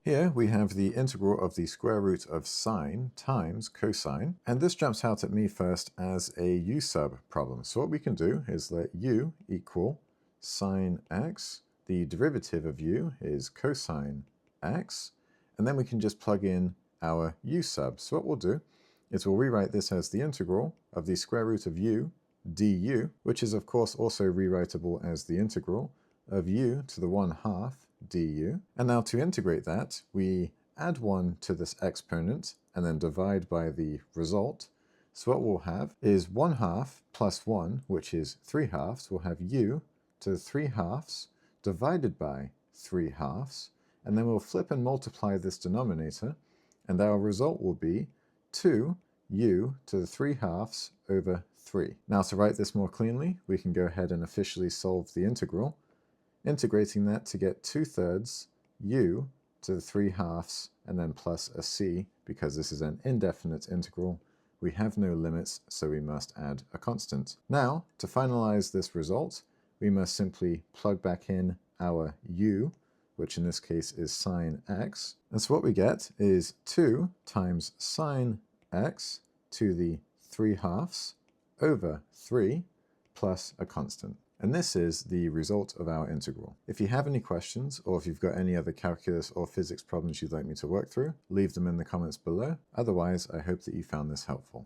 Here we have the integral of the square root of sine times cosine, and this jumps out at me first as a u-sub problem. So what we can do is let u equal sine x, the derivative of u is cosine x, and then we can just plug in our u-sub. So what we'll do is we'll rewrite this as the integral of the square root of u du, which is of course also rewritable as the integral of u to the 1/2 du. And now to integrate that, we add 1 to this exponent and then divide by the result. So what we'll have is 1/2 plus 1, which is 3/2. We'll have u to the 3/2 divided by 3/2, and then we'll flip and multiply this denominator, and our result will be 2u to the 3/2 over 3. Now to write this more cleanly, we can go ahead and officially solve the integral, integrating that to get 2/3 u to the 3/2 and then plus a c. Because this is an indefinite integral, we have no limits, so we must add a constant. Now, to finalize this result, we must simply plug back in our u, which in this case is sine x. And so what we get is 2 times sine x to the 3/2 over 3 plus a constant. And this is the result of our integral. If you have any questions, or if you've got any other calculus or physics problems you'd like me to work through, leave them in the comments below. Otherwise, I hope that you found this helpful.